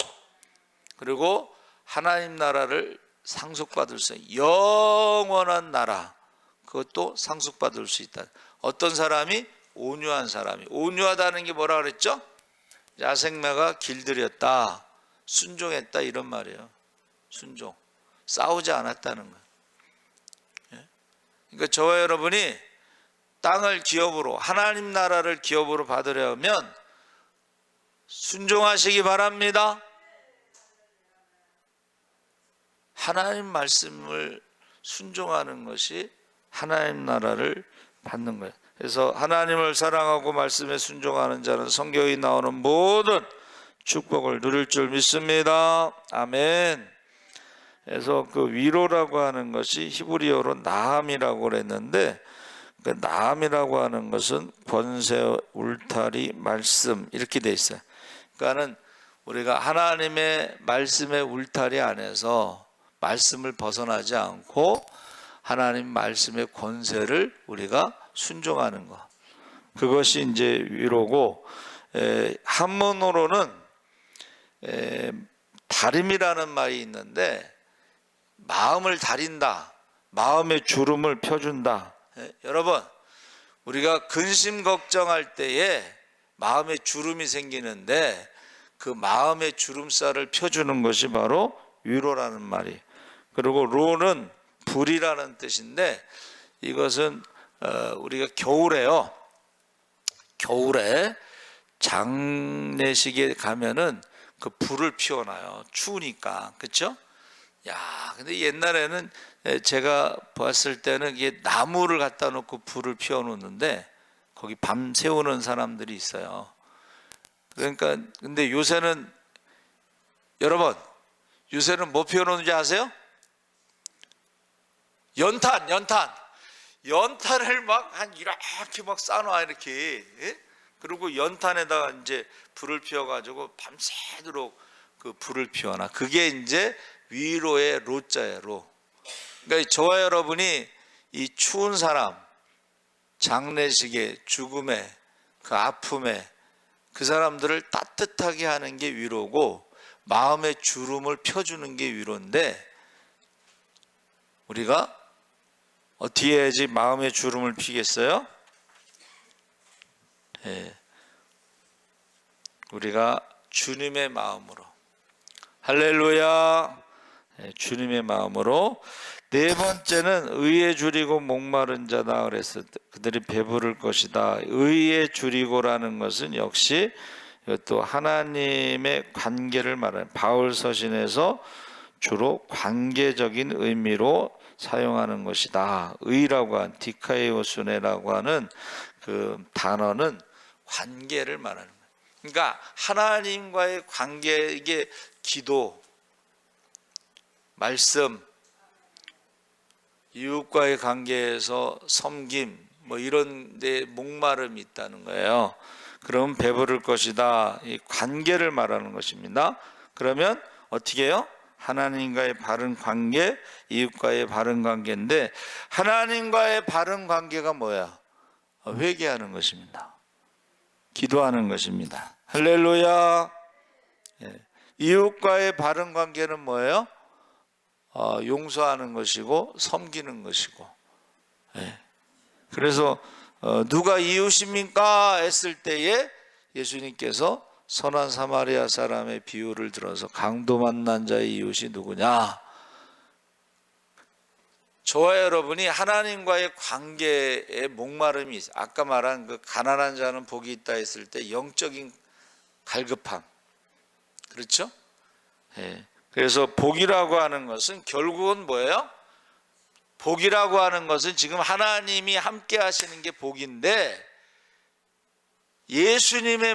그리고 하나님 나라를 상속받을 수 있는 영원한 나라, 그것도 상속받을 수 있다. 어떤 사람이? 온유한 사람이. 온유하다는 게 뭐라 그랬죠? 야생마가 길들였다, 순종했다, 이런 말이에요. 순종, 싸우지 않았다는 거예요. 그러니까 저와 여러분이 땅을 기업으로, 하나님 나라를 기업으로 받으려면 순종하시기 바랍니다. 하나님 말씀을 순종하는 것이 하나님 나라를 받는 거예요. 그래서 하나님을 사랑하고 말씀에 순종하는 자는 성경에 나오는 모든 축복을 누릴 줄 믿습니다. 아멘. 그래서 그 위로라고 하는 것이 히브리어로 나함이라고 그랬는데, 그 나함이라고 하는 것은 권세, 울타리, 말씀 이렇게 돼 있어요. 그러니까는 우리가 하나님의 말씀의 울타리 안에서 말씀을 벗어나지 않고 하나님 말씀의 권세를 우리가 순종하는 것, 그것이 이제 위로고, 한문으로는 다림이라는 말이 있는데, 마음을 다린다, 마음의 주름을 펴준다. 여러분, 우리가 근심 걱정할 때에 마음의 주름이 생기는데 그 마음의 주름살을 펴주는 것이 바로 위로라는 말이. 그리고 로는 불이라는 뜻인데, 이것은 우리가 겨울에요, 겨울에 장례식에 가면은 그 불을 피워놔요. 추우니까. 그렇죠? 야, 근데 옛날에는 제가 봤을 때는 이게 나무를 갖다 놓고 불을 피워 놓는데 거기 밤 새우는 사람들이 있어요. 그러니까 근데 요새는, 여러분, 요새는 뭐 피워 놓는지 아세요? 연탄을 막 이렇게 막 쌓아놔, 이렇게. 예? 그리고 연탄에다가 이제 불을 피워가지고 밤새도록 그 불을 피워놔. 그게 이제 위로의 로자예요, 로. 그러니까 저와 여러분이 이 추운 사람, 장례식에, 죽음에, 그 아픔에 그 사람들을 따뜻하게 하는 게 위로고, 마음의 주름을 펴주는 게 위로인데, 우리가 어떻게 해야지 마음의 주름을 피겠어요? 우리가 주님의 마음으로, 할렐루야, 주님의 마음으로. 네 번째는 의에 줄이고 목마른 자다 그랬을 때 그들이 배부를 것이다. 의에 줄이고라는 것은 역시 이것도 하나님의 관계를 말하는, 바울 서신에서 주로 관계적인 의미로 사용하는 것이다. 의라고 한 디카이오스네라고 하는 그 단어는 관계를 말하는 거예요. 그러니까 하나님과의 관계, 이게 기도, 말씀, 이웃과의 관계에서 섬김, 뭐 이런 데 목마름이 있다는 거예요. 그럼 배부를 것이다. 이 관계를 말하는 것입니다. 그러면 어떻게 해요? 하나님과의 바른 관계, 이웃과의 바른 관계인데, 하나님과의 바른 관계가 뭐야? 회개하는 것입니다. 기도하는 것입니다. 할렐루야. 이웃과의 바른 관계는 뭐예요? 용서하는 것이고 섬기는 것이고. 그래서 누가 이웃입니까? 했을 때에 예수님께서 선한 사마리아 사람의 비유를 들어서 강도 만난 자의 이웃이 누구냐? 저와 여러분이 하나님과의 관계에 목마름이 있어요. 아까 말한 그 가난한 자는 복이 있다 했을 때 영적인 갈급함, 그렇죠? 예. 그래서 복이라고 하는 것은 결국은 뭐예요? 복이라고 하는 것은 지금 하나님이 함께 하시는 게 복인데, 예수님의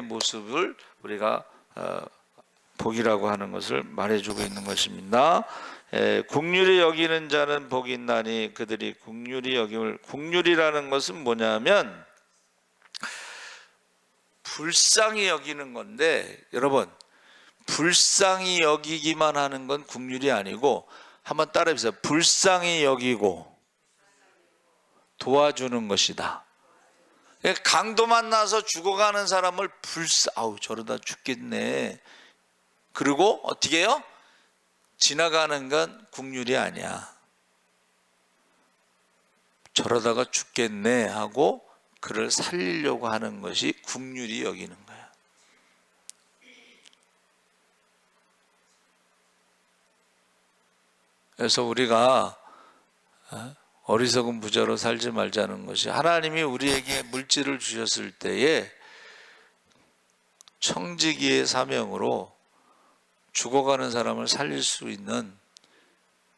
모습을 우리가 복이라고 하는 것을 말해주고 있는 것입니다. 긍휼히 여기는 자는 복이 있나니 그들이 긍휼히 여김을. 긍휼이라는 것은 뭐냐면 불쌍히 여기는 건데, 여러분, 불쌍히 여기기만 하는 건 긍휼이 아니고, 한번 따라해보세요. 불쌍히 여기고 도와주는 것이다. 강도 만나서 죽어가는 사람을 아우 저러다 죽겠네, 그리고 어떻게 해요? 지나가는 건 긍휼이 아니야. 저러다가 죽겠네 하고 그를 살리려고 하는 것이 긍휼히 여기는 거야. 그래서 우리가 어리석은 부자로 살지 말자는 것이, 하나님이 우리에게 물질을 주셨을 때에 청지기의 사명으로 죽어가는 사람을 살릴 수 있는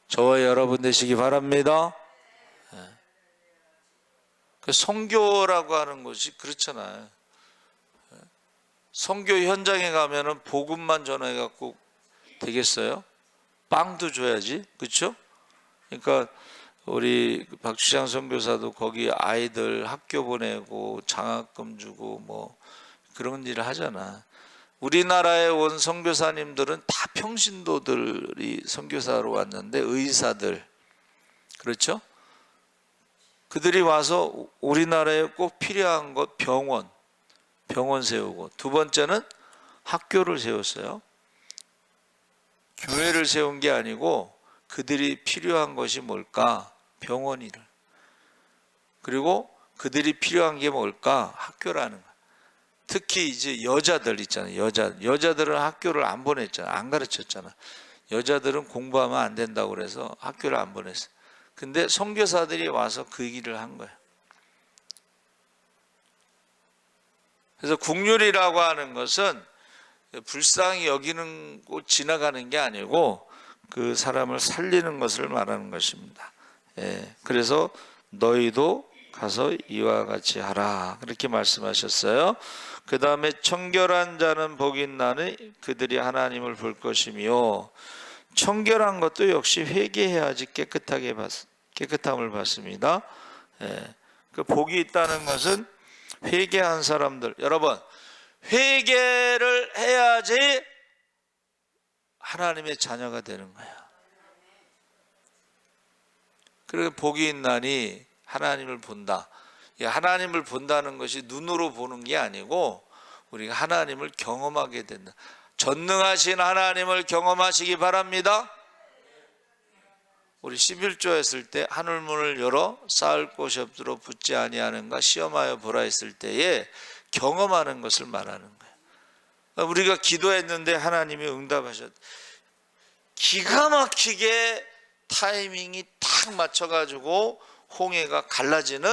저와 여러분 되시기 바랍니다. 그 선교라고 하는 것이 그렇잖아요. 선교 현장에 가면은 복음만 전해 갖고 되겠어요? 빵도 줘야지, 그렇죠? 그러니까 우리 박주장 선교사도 거기 아이들 학교 보내고 장학금 주고 뭐 그런 일을 하잖아. 우리나라에 온 선교사님들은 다 평신도들이 선교사로 왔는데, 의사들, 그렇죠? 그들이 와서 우리나라에 꼭 필요한 것, 병원 세우고, 두 번째는 학교를 세웠어요. 교회를 세운 게 아니고 그들이 필요한 것이 뭘까? 병원이를. 그리고 그들이 필요한 게 뭘까? 학교라는 거야. 특히 이제 여자들 있잖아요. 여자들은 학교를 안 보냈잖아. 안 가르쳤잖아. 여자들은 공부하면 안 된다고 그래서 학교를 안 보냈어. 근데 선교사들이 와서 그 일을 한 거야. 그래서 긍휼이라고 하는 것은 불쌍히 여기는 곳 지나가는 게 아니고 그 사람을 살리는 것을 말하는 것입니다. 그래서 너희도 가서 이와 같이 하라, 그렇게 말씀하셨어요. 그 다음에 청결한 자는 복이 있나니 그들이 하나님을 볼 것이며, 청결한 것도 역시 회개해야지 깨끗함을 받습니다. 그 복이 있다는 것은 회개한 사람들, 여러분, 회개를 해야지 하나님의 자녀가 되는 거야. 그래서 복이 있나니 하나님을 본다. 하나님을 본다는 것이 눈으로 보는 게 아니고 우리가 하나님을 경험하게 된다. 전능하신 하나님을 경험하시기 바랍니다. 우리 11조 했을 때 하늘문을 열어 쌓을 곳이 없도록 붙지 아니하는가 시험하여 보라 했을 때에 경험하는 것을 말하는 거예요. 우리가 기도했는데 하나님이 응답하셨다. 기가 막히게 타이밍이 딱 맞춰가지고 홍해가 갈라지는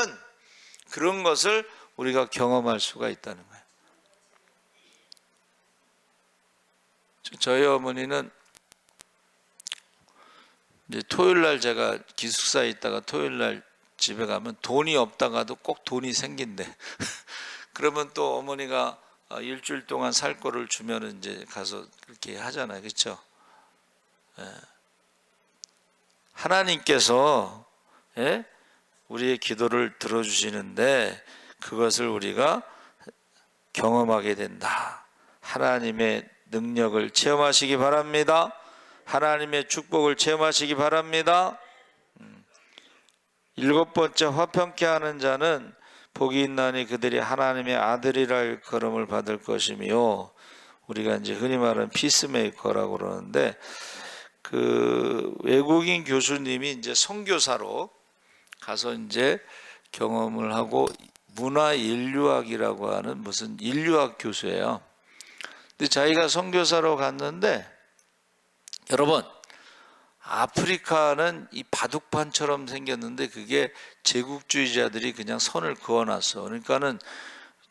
그런 것을 우리가 경험할 수가 있다는 거예요. 저희 어머니는 이제 토요일날 제가 기숙사에 있다가 토요일날 집에 가면 돈이 없다가도 꼭 돈이 생긴대. 그러면 또 어머니가 일주일 동안 살 거를 주면은 이제 가서 그렇게 하잖아요, 그렇죠? 하나님께서 우리의 기도를 들어주시는데 그것을 우리가 경험하게 된다. 하나님의 능력을 체험하시기 바랍니다. 하나님의 축복을 체험하시기 바랍니다. 7번째, 화평케 하는 자는 복이 있나니 그들이 하나님의 아들이라 일컬음을 받을 것이며, 우리가 이제 흔히 말하는 피스메이커라고 그러는데, 그 외국인 교수님이 이제 선교사로 가서 이제 경험을 하고 문화인류학이라고 하는 무슨 인류학 교수예요. 근데 자기가 선교사로 갔는데 여러분 아프리카는 이 바둑판처럼 생겼는데 그게 제국주의자들이 그냥 선을 그어놨어. 그러니까는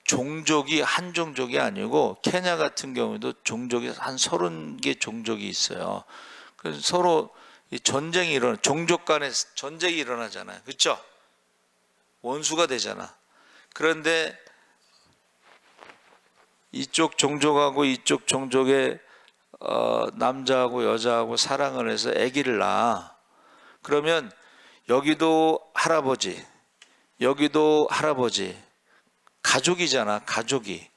종족이 한 종족이 아니고 케냐 같은 경우에도 종족이 한 30개 종족이 있어요. 그래서 서로 전쟁이 종족 간에 전쟁이 일어나잖아요. 그렇죠? 원수가 되잖아. 그런데 이쪽 종족하고 이쪽 종족의 남자하고 여자하고 사랑을 해서 아기를 낳아. 그러면 여기도 할아버지, 여기도 할아버지, 가족이잖아, 가족이.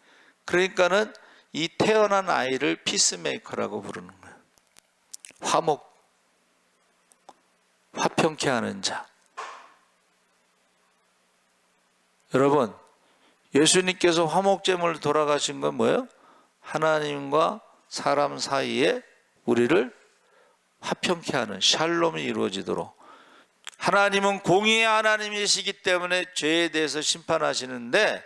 그러니까는 이 태어난 아이를 피스메이커라고 부르는 거예요. 화평케 하는 자. 여러분, 예수님께서 화목제물을 돌아가신 건 뭐예요? 하나님과 사람 사이에 우리를 화평케 하는 샬롬이 이루어지도록. 하나님은 공의의 하나님이시기 때문에 죄에 대해서 심판하시는데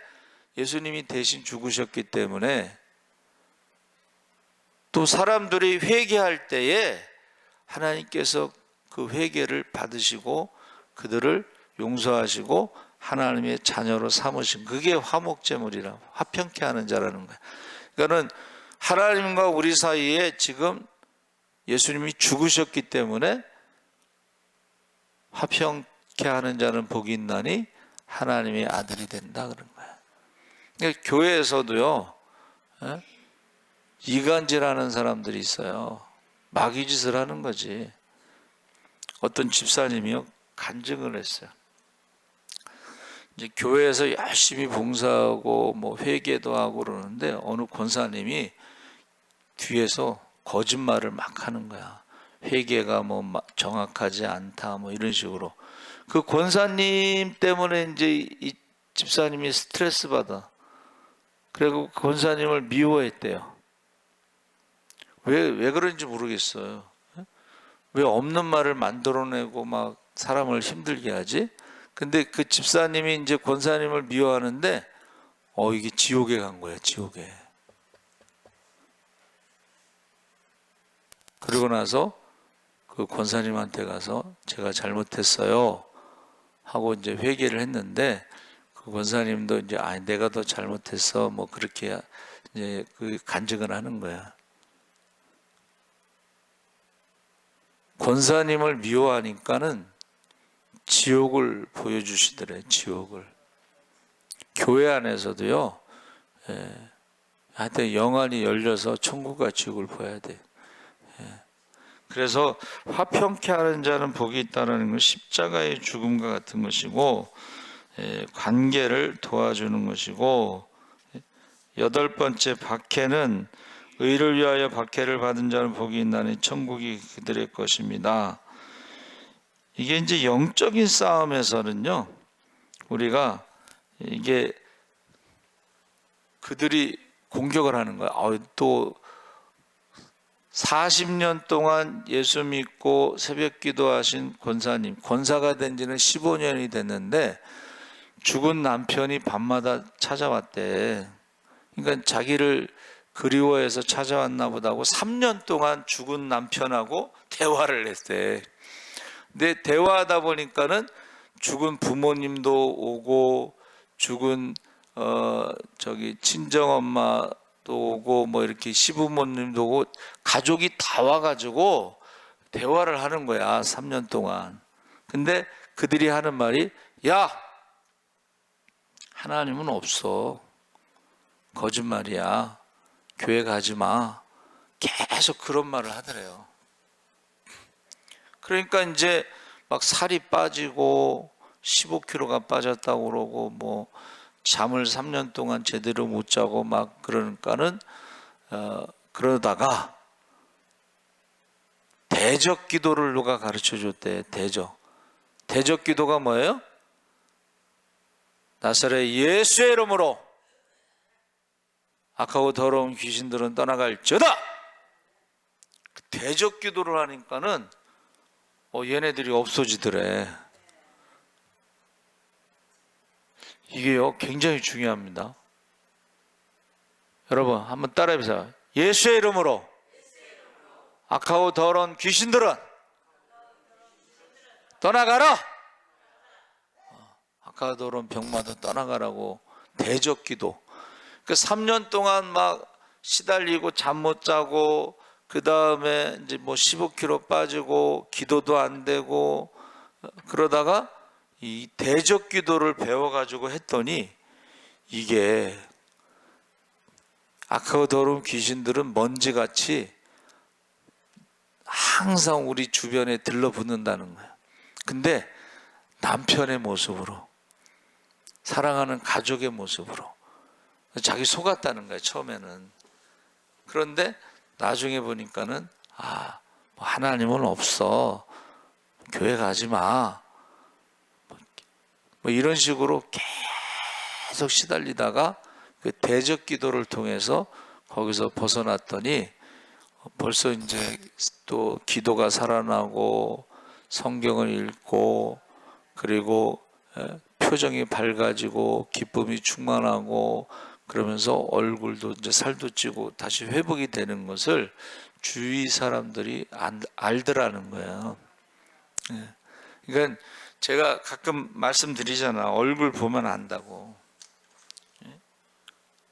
예수님이 대신 죽으셨기 때문에 또 사람들이 회개할 때에 하나님께서 그 회개를 받으시고 그들을 용서하시고 하나님의 자녀로 삼으신, 그게 화목제물이라, 화평케 하는 자라는 거예요. 그러니까는 하나님과 우리 사이에 지금 예수님이 죽으셨기 때문에 화평케 하는 자는 복이 있나니 하나님의 아들이 된다 그런 거예요. 그러니까 교회에서도요, 이간질하는 사람들이 있어요. 마귀짓을 하는 거지. 어떤 집사님이요 간증을 했어요. 이제 교회에서 열심히 봉사하고 뭐 회개도 하고 그러는데 어느 권사님이 뒤에서 거짓말을 막 하는 거야. 회개가 뭐 정확하지 않다 뭐 이런 식으로. 그 권사님 때문에 이제 이 집사님이 스트레스 받아. 그리고 권사님을 미워했대요. 왜 그런지 모르겠어요. 왜 없는 말을 만들어내고 막 사람을 힘들게 하지? 근데 그 집사님이 이제 권사님을 미워하는데 이게 지옥에 간 거야, 지옥에. 그러고 나서 그 권사님한테 가서 제가 잘못했어요 하고 이제 회개를 했는데 그 권사님도 이제 내가 더 잘못했어 뭐 그렇게 이제 그 간증을 하는 거야. 권사님을 미워하니까는 지옥을 보여주시더래, 지옥을. 교회 안에서도요, 하여튼 영안이 열려서 천국과 지옥을 보여야 돼. 그래서 화평케 하는 자는 복이 있다는 건 십자가의 죽음과 같은 것이고, 관계를 도와주는 것이고, 8번째 박해는 의를 위하여 박해를 받은 자는 복이 있나니 천국이 그들의 것입니다. 이게 이제 영적인 싸움에서는요, 우리가 이게 그들이 공격을 하는 거야. 또 40년 동안 예수 믿고 새벽 기도하신 권사님, 권사가 된 지는 15년이 됐는데 죽은 남편이 밤마다 찾아왔대. 그러니까 자기를 그리워해서 찾아왔나 보다고 3년 동안 죽은 남편하고 대화를 했대. 근데 대화하다 보니까는 죽은 부모님도 오고 죽은 친정엄마도 오고 뭐 이렇게 시부모님도 오고 가족이 다 와가지고 대화를 하는 거야, 3년 동안. 근데 그들이 하는 말이, 야, 하나님은 없어, 거짓말이야, 교회 가지 마, 계속 그런 말을 하더래요. 그러니까 이제 막 살이 빠지고 15kg가 빠졌다고 그러고 뭐 잠을 3년 동안 제대로 못 자고 막 그러니까는 그러다가 대적 기도를 누가 가르쳐 줬대. 대적 기도가 뭐예요? 나사렛 예수의 이름으로 악하고 더러운 귀신들은 떠나갈지어다. 대적 기도를 하니까는 얘네들이 없어지더래. 이게요 굉장히 중요합니다. 여러분 한번 따라해보세요. 예수의 이름으로 악하고 더러운 귀신들은 떠나가라. 악하고 더러운 병마다 떠나가라고 대적기도. 그 3년 동안 막 시달리고 잠 못 자고 그 다음에 이제 뭐 15kg 빠지고 기도도 안 되고 그러다가 이 대적기도를 배워가지고 했더니 이게 악하고 더러운 귀신들은 먼지같이 항상 우리 주변에 들러붙는다는 거예요. 근데 남편의 모습으로, 사랑하는 가족의 모습으로 자기 속았다는 거예요 처음에는. 그런데 나중에 보니까는 뭐 하나님은 없어, 교회 가지 마, 뭐 이런 식으로 계속 시달리다가 그 대적 기도를 통해서 거기서 벗어났더니 벌써 이제 또 기도가 살아나고 성경을 읽고 그리고 표정이 밝아지고 기쁨이 충만하고 그러면서 얼굴도 이제 살도 찌고 다시 회복이 되는 것을 주위 사람들이 알더라는 거예요. 그러니까 제가 가끔 말씀드리잖아. 얼굴 보면 안다고.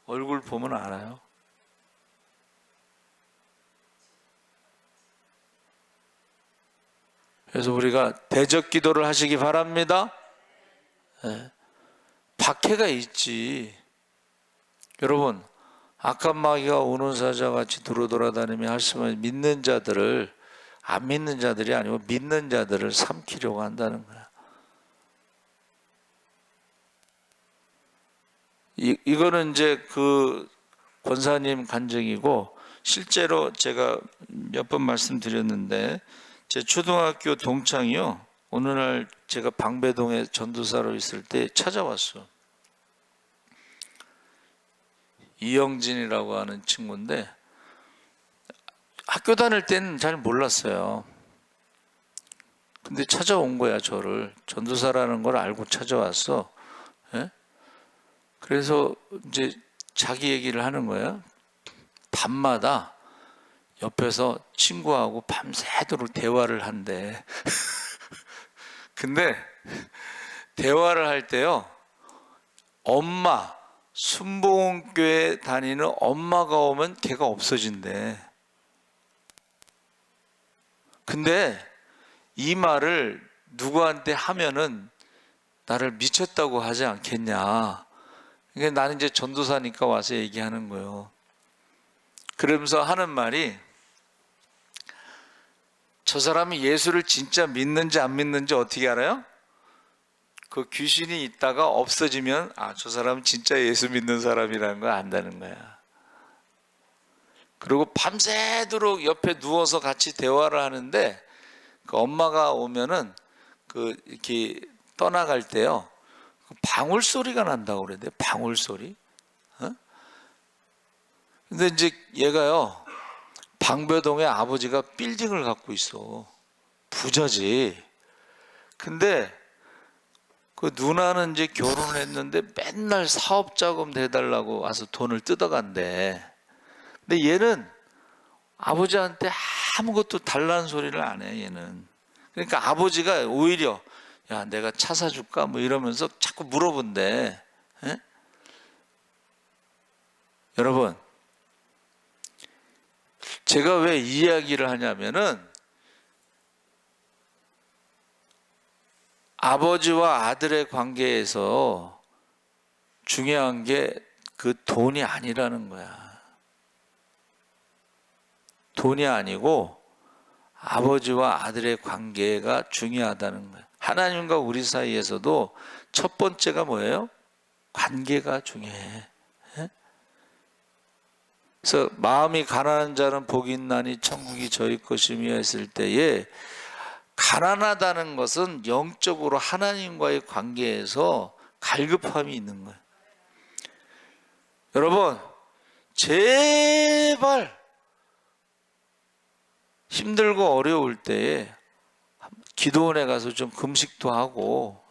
얼굴 보면 알아요. 그래서 우리가 대적 기도를 하시기 바랍니다. 박해가 있지. 여러분, 악한 마귀가 우는 사자같이 돌아다니며 말씀을 믿는 자들을, 안 믿는 자들이 아니고 믿는 자들을 삼키려고 한다는 거야. 이거는 이제 그 권사님 간증이고, 실제로 제가 몇 번 말씀드렸는데 제 초등학교 동창이요, 어느 날 제가 방배동에 전도사로 있을 때 찾아왔어. 이영진이라고 하는 친구인데 학교 다닐 때는 잘 몰랐어요. 근데 찾아온 거야. 저를 전도사라는 걸 알고 찾아왔어. 예? 그래서 이제 자기 얘기를 하는 거야. 밤마다 옆에서 친구하고 밤새도록 대화를 한대. 근데 대화를 할 때요, 엄마, 순복음교회 다니는 엄마가 오면 걔가 없어진대. 근데 이 말을 누구한테 하면은 나를 미쳤다고 하지 않겠냐. 그러니까 나는 이제 전도사니까 와서 얘기하는 거예요. 그러면서 하는 말이, 저 사람이 예수를 진짜 믿는지 안 믿는지 어떻게 알아요? 그 귀신이 있다가 없어지면 저 사람은 진짜 예수 믿는 사람이라는 걸 안다는 거야. 그리고 밤새도록 옆에 누워서 같이 대화를 하는데 그 엄마가 오면은 그 이렇게 떠나갈 때요, 방울 소리가 난다고 그러는데, 방울 소리. 근데 이제 얘가요, 방배동에 아버지가 빌딩을 갖고 있어. 부자지. 근데 그 누나는 이제 결혼을 했는데 맨날 사업자금 대달라고 와서 돈을 뜯어간대. 근데 얘는 아버지한테 아무것도 달라는 소리를 안 해, 얘는. 그러니까 아버지가 오히려, 야, 내가 차 사줄까? 뭐 이러면서 자꾸 물어본대. 에? 여러분, 제가 왜 이 이야기를 하냐면은, 아버지와 아들의 관계에서 중요한 게 그 돈이 아니라는 거야. 돈이 아니고 아버지와 아들의 관계가 중요하다는 거야. 하나님과 우리 사이에서도 첫 번째가 뭐예요? 관계가 중요해. 그래서 마음이 가난한 자는 복이 있나니 천국이 저희 것이며 했을 때에, 가난하다는 것은 영적으로 하나님과의 관계에서 갈급함이 있는 거예요. 여러분, 제발 힘들고 어려울 때에 기도원에 가서 좀 금식도 하고,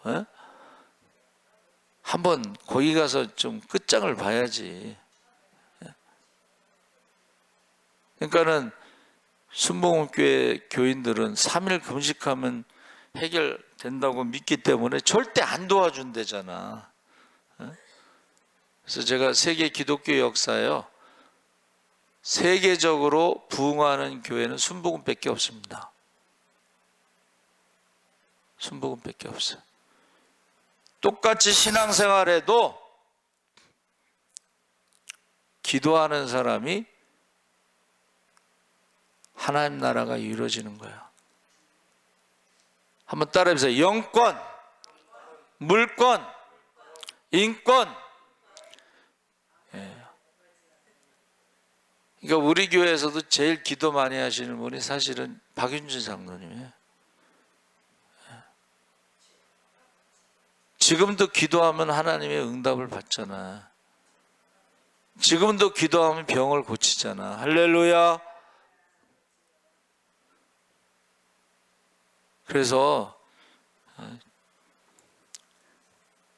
한번 거기 가서 좀 끝장을 봐야지. 그러니까는 순복음교회 교인들은 3일 금식하면 해결된다고 믿기 때문에 절대 안 도와준대잖아. 그래서 제가 세계 기독교 역사에요, 세계적으로 부흥하는 교회는 순복음밖에 없습니다. 순복음밖에 없어요. 똑같이 신앙생활에도 기도하는 사람이 하나님 나라가 이루어지는 거야. 한번 따라해보세요. 영권, 물권, 인권. 예. 그러니까 우리 교회에서도 제일 기도 많이 하시는 분이 사실은 박윤준 장로님이에요. 지금도 기도하면 하나님의 응답을 받잖아. 지금도 기도하면 병을 고치잖아. 할렐루야. 그래서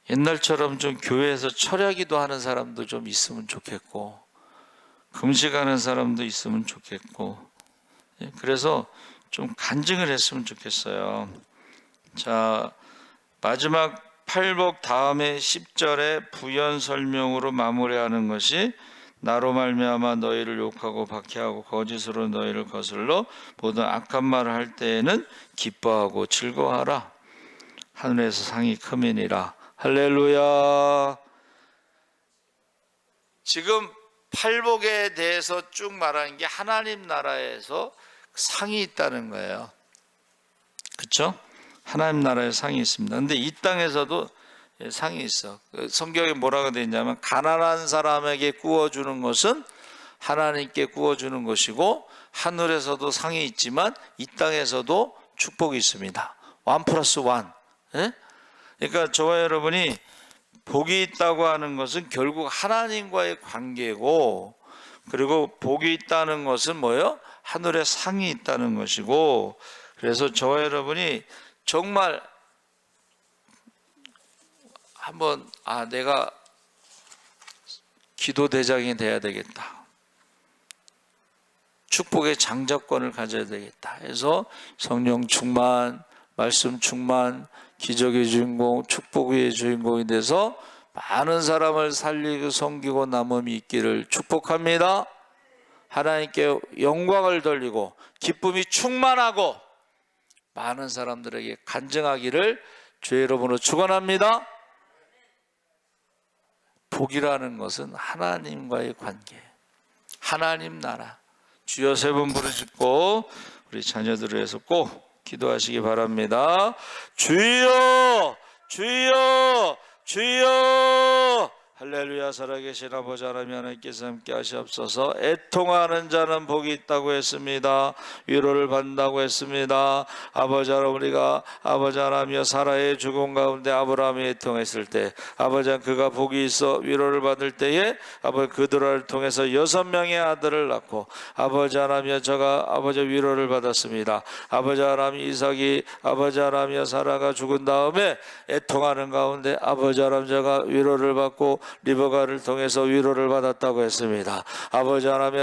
옛날처럼 좀 교회에서 철야기도 하는 사람도 좀 있으면 좋겠고, 금식하는 사람도 있으면 좋겠고, 그래서 좀 간증을 했으면 좋겠어요. 자, 마지막 팔복 다음에 10절에 부연 설명으로 마무리하는 것이, 나로 말미암아 너희를 욕하고 박해하고 거짓으로 너희를 거슬러 모든 악한 말을 할 때에는 기뻐하고 즐거워하라. 하늘에서 상이 크민이라. 할렐루야. 지금 팔복에 대해서 쭉 말하는 게 하나님 나라에서 상이 있다는 거예요. 그렇죠? 하나님 나라에 상이 있습니다. 근데 이 땅에서도 상이 있어. 성경에 뭐라고 되어 있냐면, 가난한 사람에게 구워주는 것은 하나님께 구워주는 것이고, 하늘에서도 상이 있지만 이 땅에서도 축복이 있습니다. 1+1. 예? 그러니까 저와 여러분이 복이 있다고 하는 것은 결국 하나님과의 관계고, 그리고 복이 있다는 것은 뭐예요? 하늘에 상이 있다는 것이고, 그래서 저와 여러분이 정말 한번 내가 기도 대장이 돼야 되겠다, 축복의 장자권을 가져야 되겠다 해서 성령 충만, 말씀 충만, 기적의 주인공, 축복의 주인공이 돼서 많은 사람을 살리고 섬기고 남음이 있기를 축복합니다. 하나님께 영광을 돌리고 기쁨이 충만하고 많은 사람들에게 간증하기를 주의 이름으로 축원합니다. 복이라는 것은 하나님과의 관계, 하나님 나라. 주여 세 번 부르짖고 우리 자녀들을 위해서 꼭 기도하시기 바랍니다. 주여, 주여, 주여. 할렐루야. 살아계신 아버지 하나님, 하나님께서 함께 하시옵소서. 애통하는 자는 복이 있다고 했습니다. 위로를 받는다고 했습니다. 아버지 하나님, 우리가 아버지 하나님이여 사라의 죽음 가운데 아브라함이 애통했을 때, 아버지 하나님 그가 복이 있어 위로를 받을 때에 아버지 그들을 통해서 6명의 아들을 낳고, 아버지 하나님이여 저가 아버지 위로를 받았습니다. 아버지 하나님 이삭이 아버지 하나님이여 사라가 죽은 다음에 애통하는 가운데 아버지 하나님 저가 위로를 받고 리버가를 통해서 위로를 받았다고 했습니다. 아버지 하나님